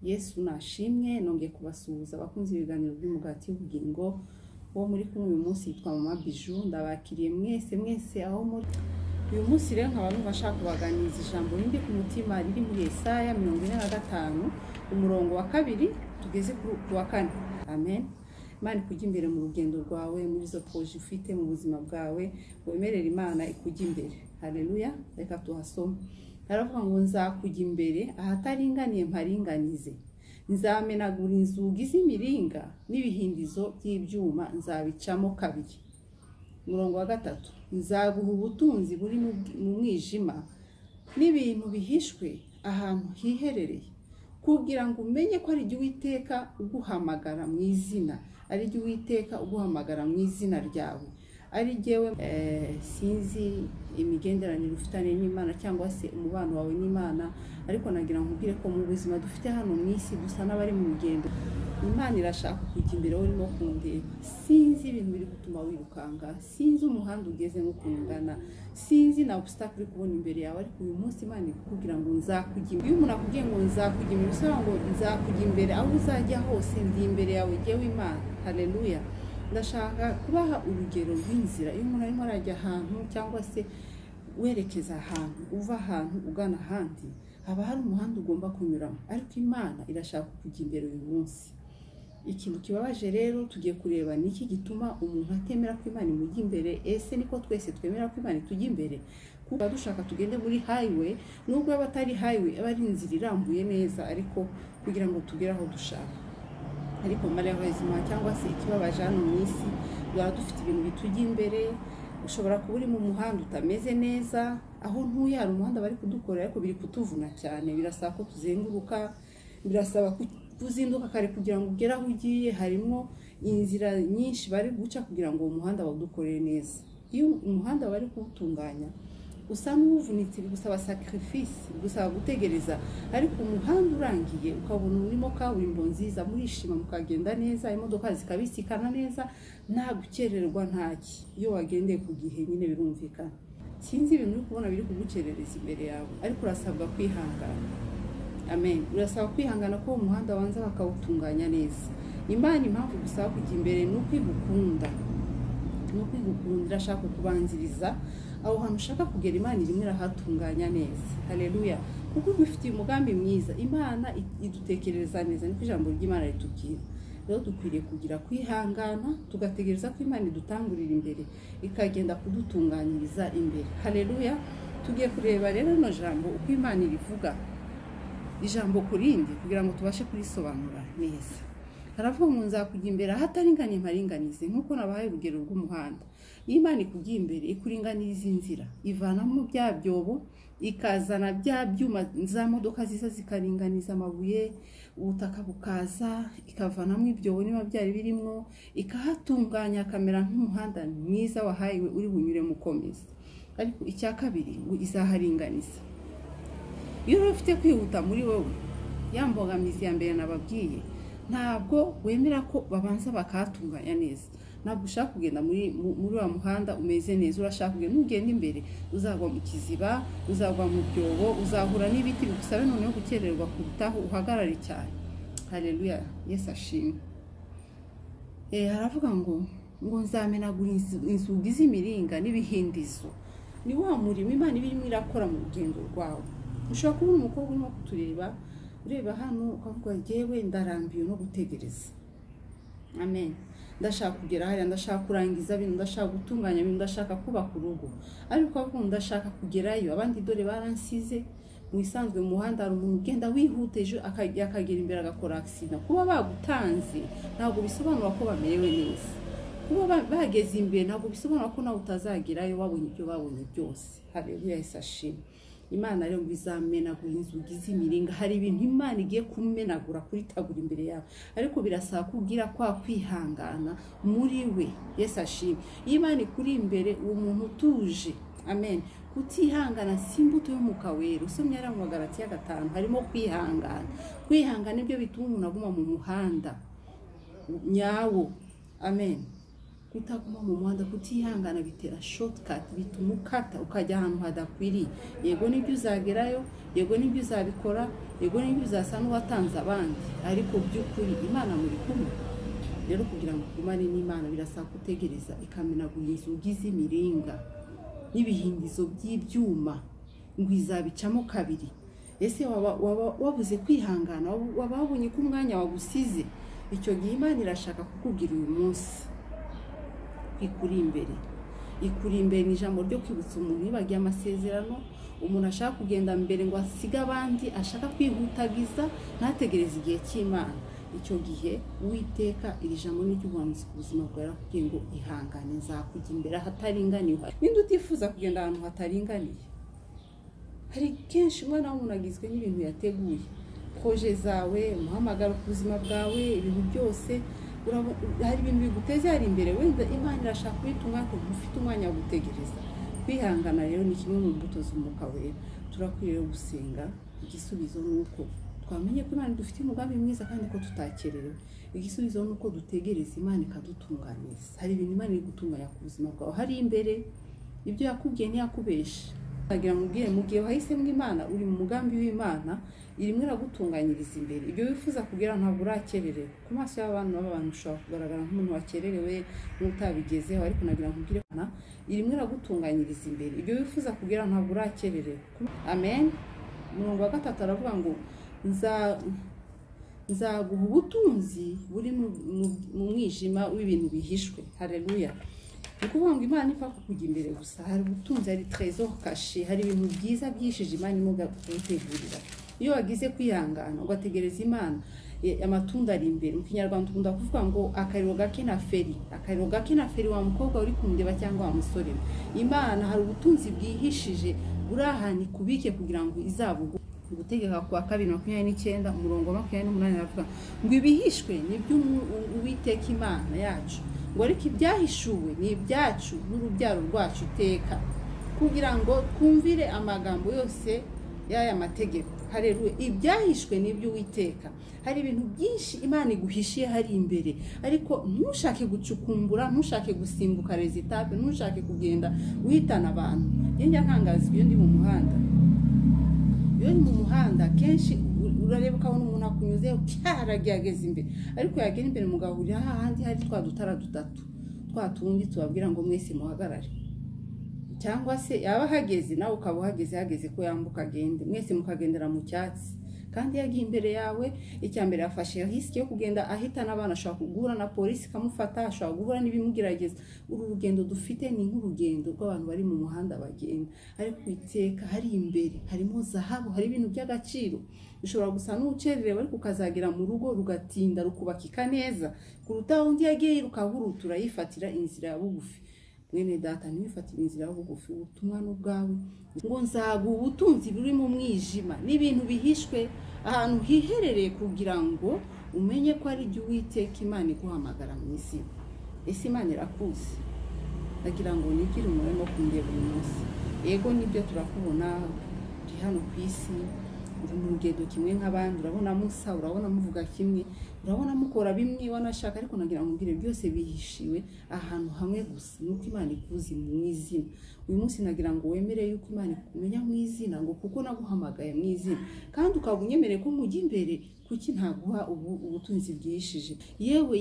Yesu nashimwe nongeye kubasuhuza abakunzi ibiganiro by'umugati w'ubugingo wo muri kumwe uyu munsi yitwa Mama Biju. Ndabakiriye mwese aho muri uyu munsi rero nkaba numva nshaka kubaganiriza ijambo rindi ku mutima riri muri Yesaya 45 umurongo wa 2 tugeze ku wa 4. Amen. Imana ikujya imbere mu rugendo rwawe, muri zo proje ufite mu buzima bwawe, wemerera Imana ikujya imbere. Haleluya. Reka tuhasome. Haravuga ngo nzakujya imbere ahataringaniye mparinganize, nzamenagura inzugi z'imiringa n'ibihindizo by'ibyuma nzabicamo kabiri. Umurongo wa 3, nzaguha ubutunzi buri mu mwijima n'ibintu bihishwe ahantu hiherereye, kugira ngo umenye ko ari Uwiteka uguhamagara mu izina, ari Uwiteka uguhamagara mu izina ryawe. Ari jewe sinzi imigenderanire ufitane n'Imana cyangwa se umubano wawe n'Imana, ariko nagira nkubwire ko mu buzima dufite hano mu isi dusa n'abari mu rugendo. Imana irashaka kujya imbere urimo kundeba. Sinzi ibintu biri gutuma wirukanga, sinzi umuhanda ugeze no kungana, sinzi na obstacle kubona imbere yawe, ariko uyu munsi Imana ikubwira ngo nzakujya imbere. Iyo umuntu akubwiye ngo nzakujya imbere, bisaba ngo nzakujya imbere aho uzajya hose, ndi imbere yawe jewe Imana. Haleluya. Ndashaka kubaha urugero rw'inzira. Iyo umuntu arimo arajya ahantu cyangwa se werekeza ahantu, uva ahantu ugana ahandi, haba hari umuhanda ugomba kunyuramo, ariko Imana irashaka kujya imbere uyu munsi. Ikintu kibabaje rero tugiye kureba niki gituma umuntu atemera ko Imana imujya imbere. Ese niko twese twemera ko Imana tujya imbere? Kuba dushaka tugende muri highway, nubwo aba atari highway, aba ari inzira irambuye neza, ariko kugira ngo tugere aho dushaka. Ariko malheureusement cyangwa se ikibabaje hano mu isi, duhora dufite ibintu bitujya imbere. Ushobora kuba uri mu muhanda utameze neza, aho ntuye hari umuhanda bari kudukorera, ariko biri kutuvuna cyane. Birasaba ko tuzenguruka, birasaba kuzinduka kare kugira ngo ugere aho ugiye. Harimo inzira nyinshi bari guca kugira ngo umuhanda bawudukorere neza. Iyo umuhanda bari kuwutunganya, usa n'uvunitse, bigusaba sacrifice, bigusaba gutegereza. Ariko umuhanda urangiye ukabona urimo kaburimbo nziza, murishima mukagenda neza, imodoka zikabisikana neza, nta gukererwa ntaki. Iyo wagendeye ku gihe nyine birumvikana. Sinzi ibintu uri kubona biri kugukerereza imbere yawe, ariko urasabwa kwihangana. Amen. Urasaba kwihangana ko umuhanda wanza bakawutunganya neza. Imana impamvu gusaba kujya imbere nuko igukunda. Nuko igukunda, irashaka kubanziriza aho hantu ushaka kugera. Imana irimo irahatunganya neza. Haleluya. Kuko bifitiye umugambi mwiza. Imana idutekereza neza, niko ijambo ry'Imana ritubwira. Rero dukwiriye kugira kwihangana, tugategereza ko Imana idutangurira imbere, ikagenda kudutunganyiriza imbere. Haleluya. Tugiye kureba rero no jambo uko Imana irivuga ijambo kurindi, kugira ngo tubashe kurisobanura neza. Haravuga ngo nzakujya imbere ahataringaniye mparinganize, nkuko nabahaye urugero rw'umuhanda. Imana ikujya imbere ikuringaniza inzira, ivanamo bya byobo, ikazana bya byuma za modoka ziza zikaringaniza amabuye, ubutaka bukaza, ikavanamo ibyobo niba byari birimo, ikahatunganya kamera nk'umuhanda mwiza wahayiwe uri bunyure mukomeza. Ariko icya kabiri ngo izaharinganiza. Iyo ufite kwihuta muri wowe, yambogamizi ya mbere nababwiye, ntabwo wemera ko babanza bakatunganya neza. Ntabwo ushaka kugenda muri wa muhanda umeze neza. Urashaka kugenda ugenda imbere, uzagwa mu kiziba, uzagwa mu byobo, uzahura n'ibiti bigusabe noneho gukererwa kurutaho, uhagarare cyane. Haleluya. Yesu ashimwe. Haravuga ngo nzamenagura inzugi z'imiringa n'ibihindizo. Ni wa murimo Imana ibirimo irakora mu rugendo rwawe. Ushobora kubona umukobwa urimo kutureba, ureba hano ukavuga jewe ndarambiwe no gutegereza. Amen. Ndashaka kugera hariya, ndashaka kurangiza ibintu, ndashaka gutunganya ibintu, ndashaka kubaka urugo, ariko avuga ndashaka kugerayo. Abandi dore baransize. Mu isanzwe mu muhanda hari umuntu ugenda wihuteje akagera imbere agakora accident. Kuba bagutanze ntabwo bisobanura ko bamerewe neza. Kuba bageze imbere ntabwo bisobanura ko nawe utazagerayo wabonye ibyo babonye byose. Haleluya. Yesu ashimwe. Imana rero bizamenagura inzugi z'imiringa. Hari ibintu Imana igiye kumenagura kuri tabura imbere yawe, ariko birasaba kugira kwa kwihangana muri we. Yesu ashimwe. Imana ikuri imbere uwo muntu utuje. Amen. Kutihangana si imbuto y'umwuka wera. Usomye ari mu Galatiya 5 harimo kwihangana. Kwihangana nibyo bituma umuntu aguma mu muhanda nyawo. Amen. kutaguma mu muhanda, kutihangana bitera shortcut, bituma ukata ukajya ahantu hadakwiriye. Yego nibyo uzagerayo, yego nibyo uzabikora, yego nibyo uzasa n'uwatanze abandi, ariko by'ukuri Imana muri kumwe. Rero kugira ngo ugumane n'Imana birasaba kutegereza ikamenagura inzugi z'imiringa n'ibihindizo by'ibyuma ngo izabicamo kabiri. Ese wabuze kwihangana, wababonye ko umwanya wagusize. Icyo gihe Imana irashaka kukubwira uyu munsi ikuri imbere ni ijambo ryo kwibutsa umuntu yibagiye amasezerano, umuntu ashaka kugenda mbere ngo asige abandi, ashaka kwihutagiza ntategereze igihe cy'Imana. Icyo gihe Uwiteka iri jambo ni ry'ubuhanuzi ku buzima bwawe kugira ngo ihangane, nzakujya imbere ahataringaniye. Ninde utifuza kugenda ahantu hataringaniye? Hari kenshi umwana w'umuntu agizwe n'ibintu yateguye, proje zawe, umuhamagaro ku buzima bwawe, ibintu byose hari ibintu biguteza hari imbere, wenda Imana irashaka kwituma ko ufite umwanya wo gutegereza. Kwihangana rero ni kimwe mu mbuto z'umwuka wera. Turakwiriye gusenga, igisubizo nuko twamenye ko Imana dufite umugambi mwiza kandi ko tutakererewe. Igisubizo nuko dutegereza Imana ikadutunganiriza. Hari ibintu Imana iri gutunganya ku buzima bwawe hari imbere, ibyo yakubwiye ntiyakubesha. Agira ngo ubwire mu gihe wahisemo Imana, uri mu mugambi w'Imana, irimwe iragutunganyiriza imbere. Ibyo wifuza kugira ntabwo urakererewe. Ku maso y'abantu ushobora kugaragara nk'umuntu wakererewe n'utabigezeho, ariko nagira ngo ubwire Imana irimwe iragutunganyiriza imbere. Ibyo wifuza kugira ntabwo urakererewe. Amen. Umurongo wa 3 aravuga ngo nzaguha ubutunzi buri mu mwijima w'ibintu bihishwe. Haleluya. Ukuvuga ngo Imana ipfa kujya imbere gusa, hari ubutunzi, hari trésor caché, hari ibintu byiza byishije Imana imuga kugutegurira. Iyo wagize kwihangana ugategereza Imana, amatunda ari imbere. Mu Kinyarwanda ukunda kuvuga ngo akariro gake na feri, wa mukobwa uri kumundeba cyangwa wa musore. Imana hari ubutunzi bwihishije burahani kubike kugira ngo izabugu. Gutegeka kwa 2:29 umurongo 28 aravuga ngo ibihishwe nibyo Uwiteka Imana yacu, ngo ariko ibyahishuwe ni ibyacu n'urubyaro rwacu iteka, kugira ngo twumvire amagambo yose y'aya mategeko. Haleluya. Ibyahishwe nibyo Uwiteka. Hari ibintu byinshi Imana iguhishiye hari imbere, ariko ntushake gucukumbura, ntushake gusimbuka rezitape, ntushake kugenda uhitana abantu. Njya ntangaza iyo ndi mu muhanda. Iyo ni mu muhanda kenshi urareba ukabona umuntu akunyuzeho cyarageze imbere, ariko yagera imbere mugahurira hahandi hari twadutara dutatu twatundi tubabwira ngo mwese muhagarare, cyangwa se yaba hageze nawe ukaba uhageze ko yambuka agende, mwese mukagendera mu cyatsi. Kandi yagiye imbere yawe, icyambere yafashe risiki yo kugenda ahitana abana, ashobora guhura na polisi kamufata, ashobora guhura n'ibimugerageza. Uru rugendo dufite ni nk'urugendo rw'abantu bari mu muhanda bagenda, ariko iteka hari imbere harimo zahabu, hari ibintu by'agaciro. Ushobora gusa n'ucererewe ariko ukazagera mu rugo rugatinda rukubakika neza kuruta undi yagiye yirukahurutura yifatira inzira ya bugufi. Mwene data ntiwifatire inzira yo bugufi, ubutumwa n'ubwawe ngo nzaguha ubutunzi buri mu mwijima n'ibintu bihishwe ahantu hiherereye, kugira ngo umenye ko ari jye Uwiteka Imana iguhamagara mu izina. Ese Imana irakuzi? Ndagira ngo nigire umurimo kundeba uyu munsi. Yego nibyo turakubona uri hano ku isi, uri mu rugendo kimwe nk'abandi, urabona musa, urabona muvuga kimwe, urabona mukora bimwe wanashaka, ariko nagira ngo mbwire byose bihishiwe ahantu hamwe gusa, nuko Imana ikuzi mu izina. Uyu munsi nagira ngo wemere yuko Imana ikumenya mu izina, ngo kuko naguhamagaye mu izina, kandi ukaba unyemereye ko mujya imbere, kuki ntaguha ubutunzi bwihishije. Yewe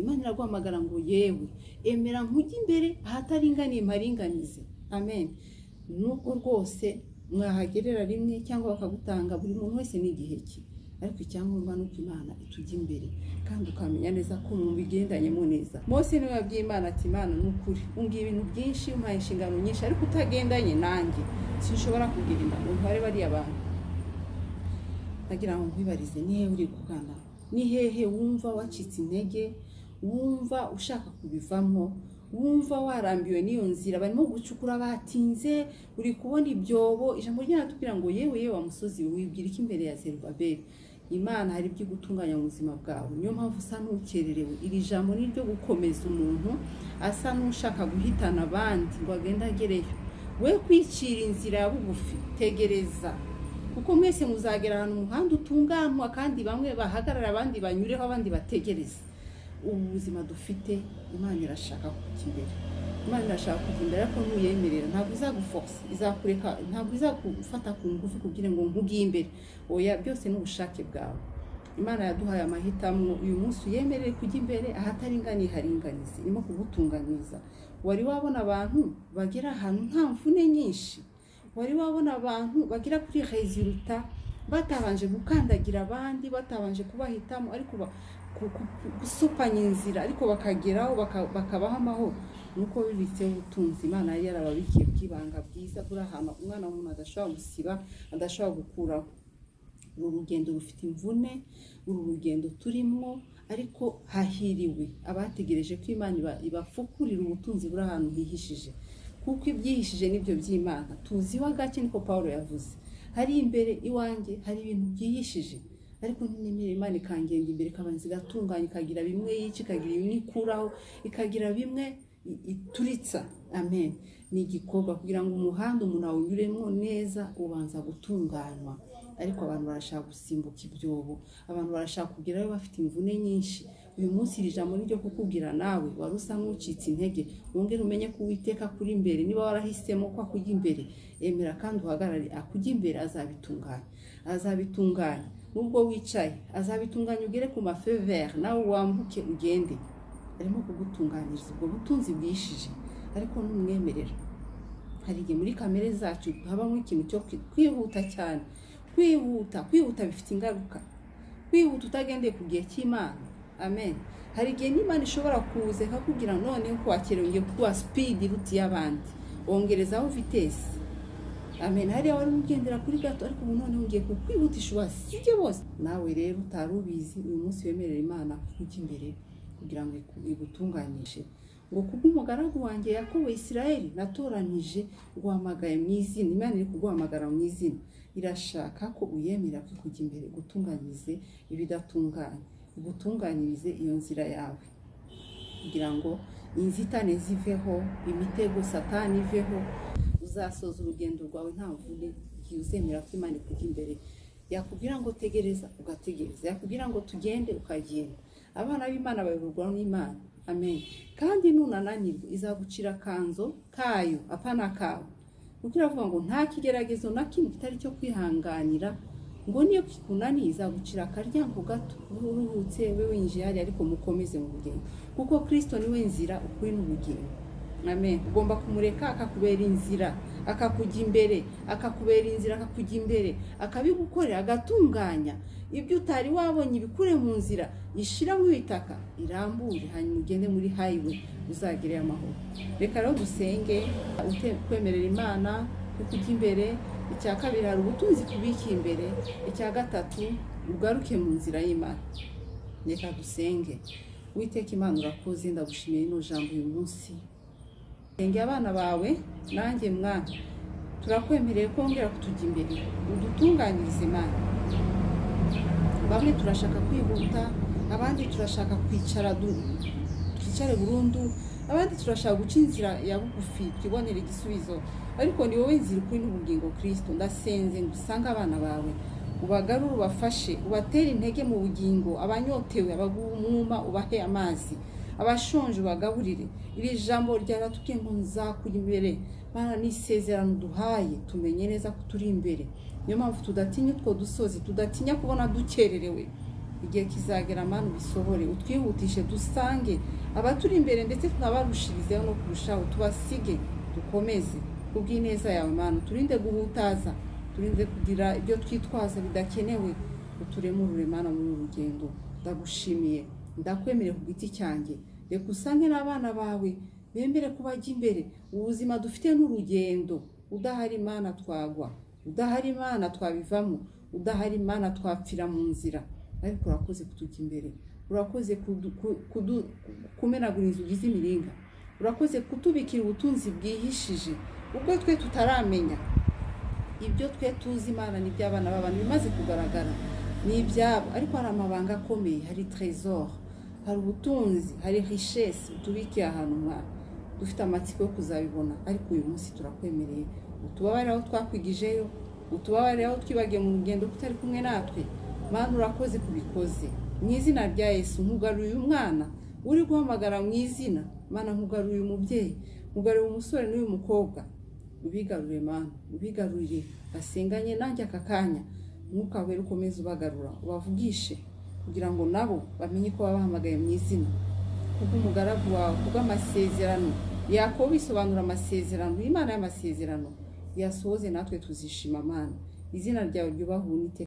Imana iraguhamagara ngo yewe emera nkujya imbere ahataringaniye maringanize. Amen. Nuko rwose mwahagerera rimwe cyangwa bakagutanga, buri muntu wese n'igihe cye, ariko icyangombwa nuko Imana itujya imbere kandi ukamenya neza ko mu bigendanyemo neza. Mose niwe yabwiye Imana ati Imana nukuri umbwiye ibintu byinshi, umpaye inshingano nyinshi, ariko utagendanye nanjye sinshobora kugirinda ngo ntware bari abantu. Nagira ngo nkwibarize, ni hehe uri kugana? Ni hehe wumva wacitse intege, wumva ushaka kubivamo, wumva warambiwe n'iyo nzira barimo gucukura batinze, uri kubona ibyobo? Ijambo ry'Imana ngo yewe wa musozi wibwira iki imbere ya Zerubabeli? Imana hari ibyo gutunganya mu buzima bwawe. Niyo mpamvu usa n'ukererewe. Iri jambo ni ryo gukomeza umuntu asa n'ushaka guhitana abandi ngo agende agereyo. We kwicira inzira ya bugufi, tegereza, kuko mwese muzagera ahantu umuhanda utunganwa kandi bamwe bahagarara abandi banyureho abandi bategereza. ubuzima dufite Imana irashaka kujya imbere. Imana irashaka kujya imbere, ariko nuyemerera ntabwo izaguforce, izakureka, ntabwo izagufata ku ngufu kugira ngo nkugiye imbere. Oya, byose ni ubushake bwawe. Imana yaduhaye amahitamo, uyu munsi uyemerere kujya imbere, ahataringaniye haringanize, irimo kugutunganyiriza. Wari wabona abantu bagera ahantu nta mvune nyinshi, wari wabona abantu bagera kuri resultat batabanje gukandagira abandi, batabanje kubahitamo, ariko gusopanya inzira, ariko bakageraho bakabaho amahoro. Nuko bibitseho ubutunzi Imana yari yarababikiye bw'ibanga bwiza, buri ahantu umwana w'umuntu adashobora gusiba, adashobora gukuraho. Uru rugendo rufite imvune, uru rugendo turimo, ariko hahiriwe abategereje ko Imana ibafukurira ubutunzi buri ahantu hihishije, kuko ibyihishije nibyo by'Imana. Tuziho gake, niko Paulo yavuze, hari imbere iwanjye hari ibintu byihishije, ariko ninemere Imana ikangenda imbere, ikabanza igatunganya, ikagira bimwe yica, ikagira bimwe ikuraho, ikagira bimwe ituritsa. Amen. Ni igikorwa kugira ngo umuhanda umuntu awunyuremo neza ubanza gutunganywa, ariko abantu barashaka gusimbuka ibyobo, abantu barashaka kugerayo bafite imvune nyinshi. Uyu munsi iri jambo ni ryo kukubwira nawe wari usa nk'ucitse intege, wongere umenye ko Uwiteka kuri imbere. Niba warahisemo ko akujya imbere, emera kandi uhagarare, akujya imbere, azabitunganya. Nubwo wicaye azabitunganya, ugere ku mafeu vert, nawe wambuke ugende. Arimo kugutunganyiriza ubwo butunzi bwishije, ariko numwemerera. Hari igihe muri kamere zacu habamo ikintu cyo kwihuta cyane, kwihuta bifite ingaruka. Kwihuta utagendeye ku gihe cy'Imana. Amen. Hari igihe n'Imana ishobora kuza ikakubwira none ko wakerewe kuba speed iruti y'abandi, ongerezaho vitesse. Amen. Hari wari ugendera kuri gato, ariko ubu none ungiye kukwihutisha wasije bose. Nawe rero utarubizi, uyu munsi wemerera Imana kujya imbere kugira ngo igutunganyishe. Ngo kubw'umugaragu wanjye Yakobo Isirayeli natoranije, guhamagaye mu izina. Imana iri kuguhamagara mu izina, irashaka ko uyemera kujya imbere, gutunganyirize ibidatunganye, gutunganyirize iyo nzira yawe, kugira ngo inzitane ziveho, imitego Satani iveho, uzasoza urugendo rwawe nta mvune, igihe uzemera ko Imana ikujya imbere. Yakubwira ngo tegereza, ugategereza. Yakubwira ngo tugende, ukagenda. Abana b'Imana bayoborwa n'Imana. Amen. Kandi nunananirwa izagucira kanzo kayo, apana kawe. Kuko iravuga ngo nta kigeragezo na kimwe kitari cyo kwihanganira, ngo niyo kikunaniye izagucira akaryango gato, uruhutse we winjiye hari, ariko mukomeze mu rugendo, kuko Kristo niwe nzira, ukuri n'ubugingo. Amen. Ugomba kumureka akakubera inzira, akakujya imbere, akakubera inzira, akakujya imbere, akabigukorera, agatunganya ibyo utari wabonye, ibikure mu nzira, ishira mu bitaka, irambure, hanyuma ugende muri highway, uzagere amahoro. Reka rero dusenge, kwemerera Imana kujya imbere. Icya kabiri, hari ubutunzi kubikiye imbere. Icya gatatu, ugaruke mu nzira y'Imana. Reka dusenge. Uwiteka Imana, urakoze, ndagushimiye ino jambo uyu munsi. Senge abana bawe, nanjye mwana, turakwemereye ko wongera kutujya imbere, udutunganyirize Imana. Bamwe turashaka kwihuta, abandi turashaka twicare burundu, abandi turashaka guca inzira ya bugufi twibonera igisubizo, ariko ni wowe nzira, ukuri n'ubugingo Kristo. Ndasenze ngo usange abana bawe, ubagarure, ubafashe, ubatere intege mu bugingo. Abanyotewe abaguha umwuma, ubahe amazi. Abashonje ubagaburire. Iri jambo ryaratubwiye ngo nzakujya imbere. Mana, n'isezerano duhaye, tumenye neza ko turi imbere. Niyo mpamvu tudatinya utwo dusozi, tudatinya kubona dukererewe. Igihe kizagera Mana bisohore, utwihutishe, dusange abaturi imbere, ndetse tunabarushirizeho no kurushaho, tubasige, dukomeze kubw'ineza yawe Mana. Turinde guhutaza, turinde kugira ibyo twitwaza bidakenewe, uturemurure Mana muri uru rugendo. Ndagushimiye, ndakwemereye ku giti cyanjye. Reka usange n'abana bawe, bembere kubajya imbere. Ubuzima dufite n'urugendo, udahari Mana twagwa, udahari Mana twabivamo, udahari Mana twapfira mu nzira. Ariko urakoze kutujya imbere, urakoze kumenagura inzugi z'imiringa, urakoze kutubikira ubutunzi bwihishije, ubwo twe tutaramenya. Ibyo twe tuzi Mana ni by'abana b'abantu, bimaze kugaragara ni ibyabo, ariko hari amabanga akomeye, hari trésor, hari ubutunzi, hari richesse utubikiye ahantu Mwana. Dufite amatsiko yo kuzabibona, ariko uyu munsi turakwemereye, utubabarire aho twakwigijeyo, utubabarire aho twibagiye mu rugendo kutari kumwe natwe. Mana, urakoze kubikoze. Mu izina rya Yesu nkugaruye umwana, uri guhamagara mu izina mana nkugaruye umubyeyi nkugaruye umusore n'uyu mukobwa ubigarure mana ubigarurire basenganye nanjye aka kanya mwuka wera ukomeze ubagarura ubavugishe kugira ngo nabo bamenye ko babahamagaye mu izina kuko umugaragu wawe kubw'amasezerano Yakobo bisobanura amasezerano Imana y'amasezerano yasohoze natwe tuzishima mana izina ryawe ryubahwe